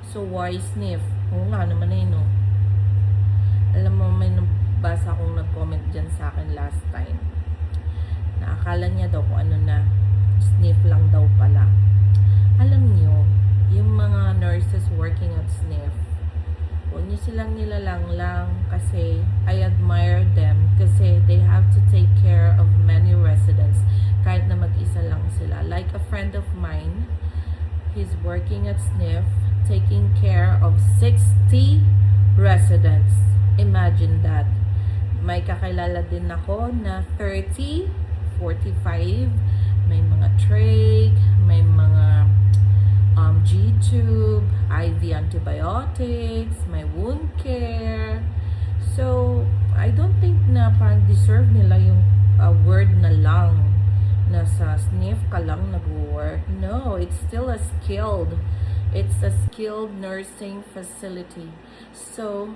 So, why sniff? Oo nga naman eh, no? Alam mo, may nabasa akong nag-comment dyan sa akin last time. Naakala niya daw kung ano na, sniff lang daw pala. Alam niyo, yung mga nurses working at sniff, huwag niyo silang nilalang lang kasi I admire them kasi they have to take care of many residents kahit na mag-isa lang sila. Like a friend of mine, he's working at sniff, taking care of 60 residents. Imagine that. May kakilala din ako na 30, 45, may mga trach, may mga G-tube, IV antibiotics, may wound care. So, I don't think na parang deserve nila yung word na lang na sa sniff ka lang nag-work. No, it's still it's a skilled nursing facility. So,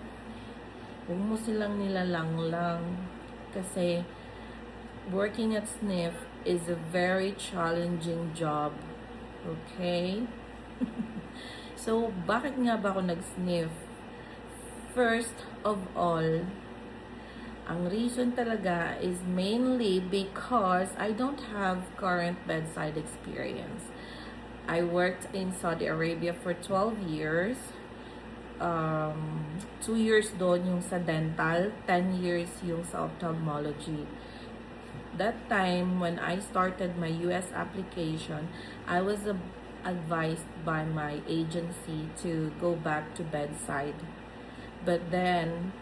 huwag mo silang nilalang lang kasi working at sniff is a very challenging job. Okay? So, bakit nga ba ako nag-sniff? First of all, ang reason talaga is mainly because I don't have current bedside experience. I worked in Saudi Arabia for 12 years. 2 years doon yung sa dental, 10 years yung sa ophthalmology. That time, when I started my US application, I was advised by my agency to go back to bedside. But then,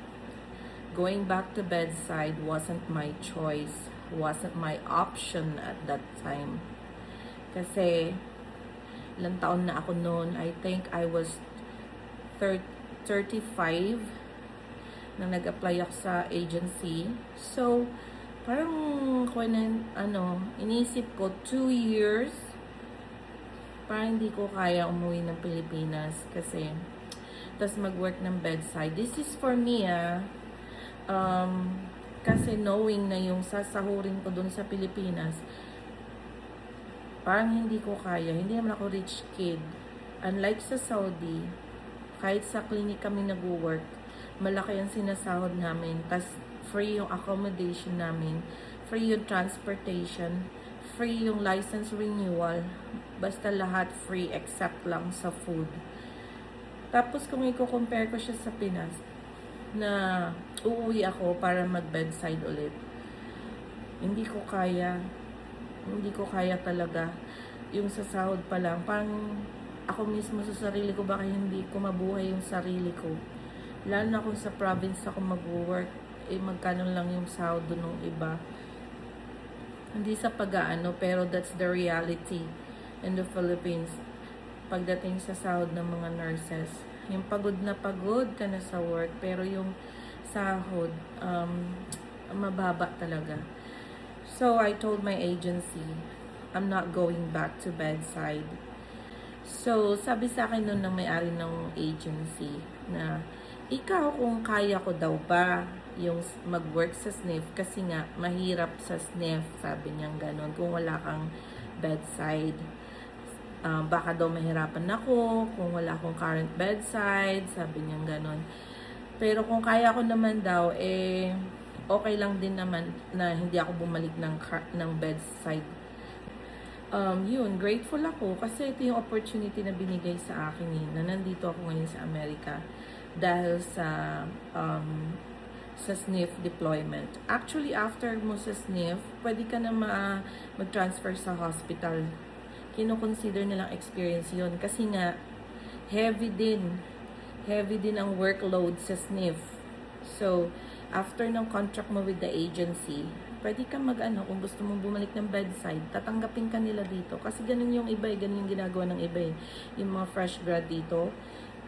going back to bedside wasn't my choice, wasn't my option at that time. Kasi, ilang taon na ako noon, I think I was 35 na nag-apply ako sa agency. So, parang inisip ko 2 years parang hindi ko kaya umuwi ng Pilipinas kasi tas mag-work ng bedside. This is for me kasi knowing na yung sasahurin ko dun sa Pilipinas parang hindi ko kaya. Hindi naman ako rich kid. Unlike sa Saudi, kahit sa clinic kami nag-work, malaki ang sinasahod namin. Tas free yung accommodation namin, free yung transportation, free yung license renewal, basta lahat free except lang sa food. Tapos kung i-compare ko siya sa Pinas, na uuwi ako para mag-bedside ulit, hindi ko kaya. Hindi ko kaya talaga. Yung sa sahod pa lang, parang ako mismo sa sarili ko, baka hindi ko mabuhay yung sarili ko. Lalo na kung sa province ako mag-work, magkano lang yung sahod nung iba. Hindi sa pag-aano, pero that's the reality in the Philippines. Pagdating sa sahod ng mga nurses, yung pagod ka na sa work, pero yung sahod, mababa talaga. So, I told my agency, I'm not going back to bedside. So, sabi sa akin nun ng may-ari ng agency na, ikaw kung kaya ko daw ba yung mag-work sa sniff kasi nga mahirap sa sniff, sabi niya ganun, kung wala kang bedside. Baka daw mahirapan ako kung wala akong current bedside, sabi niya ganun. Pero kung kaya ko naman daw, okay lang din naman na hindi ako bumalik ng bedside. Yun, grateful ako kasi ito yung opportunity na binigay sa akin na nandito ako ngayon sa Amerika dahil sa sniff deployment. Actually, after mo sa sniff, pwede ka na mag-transfer sa hospital. Kino-consider nilang experience yun kasi nga heavy din ang workload sa sniff. So, after ng contract mo with the agency, pwede ka kung gusto mong bumalik ng bedside, tatanggapin ka nila dito. Kasi ganun yung iba, ganun yung ginagawa ng iba. Yung mga fresh grad dito,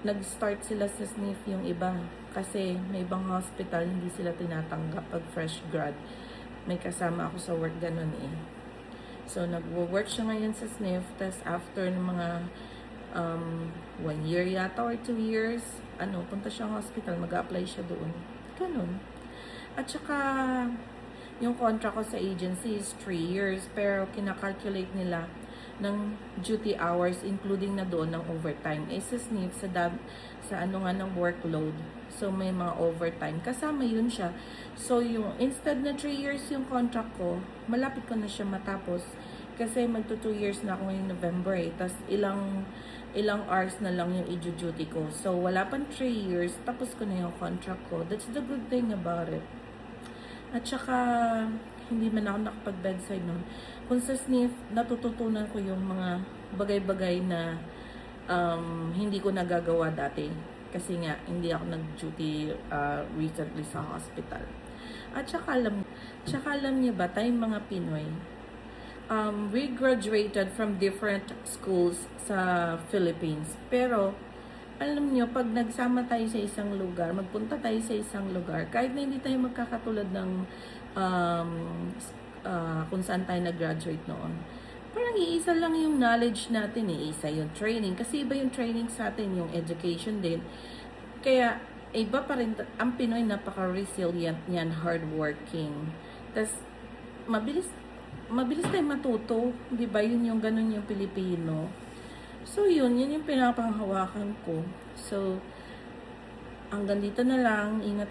nag-start sila sa sniff yung iba. Kasi may ibang hospital, hindi sila tinatanggap pag fresh grad. May kasama ako sa work, ganun So, nag-work siya ngayon sa sniff, tas after ng mga 1 year yata or 2 years, punta siya sa hospital, mag-apply siya doon. Ganun. At saka, yung contract ko sa agency is 3 years, pero kinakalculate nila ng duty hours, including na doon ng overtime. Sa SNF, sa ano nga ng workload, so may mga overtime. Kasama yun siya. So, yung instead na 3 years yung contract ko, malapit ko na siya matapos. Kasi magto 2 years na ako ngayong November eh. Tapos ilang hours na lang yung i-duty ko. So, wala pang 3 years, tapos ko na yung contract ko. That's the good thing about it. At saka, hindi man ako nakapag-bedside nun. Kung sa SNF, natututunan ko yung mga bagay-bagay na hindi ko nagagawa dati. Kasi nga, hindi ako nag-duty recently sa hospital. At saka alam niyo ba, tayong mga Pinoy, we graduated from different schools sa Philippines. Pero, alam niyo, pag nagsama tayo sa isang lugar, magpunta tayo sa isang lugar, kahit na hindi tayo magkakatulad ng kung saan tayo nag-graduate noon, parang iisa lang yung knowledge natin, iisa yung training. Kasi iba yung training sa atin, yung education din. Kaya, iba pa rin, ang Pinoy napaka-resilient niyan, hardworking. Tapos, mabilis tayo matuto, di ba? Yun yung ganun yung Pilipino. So, yun yung pinapanghawakan ko. So, hanggang dito na lang. Ingat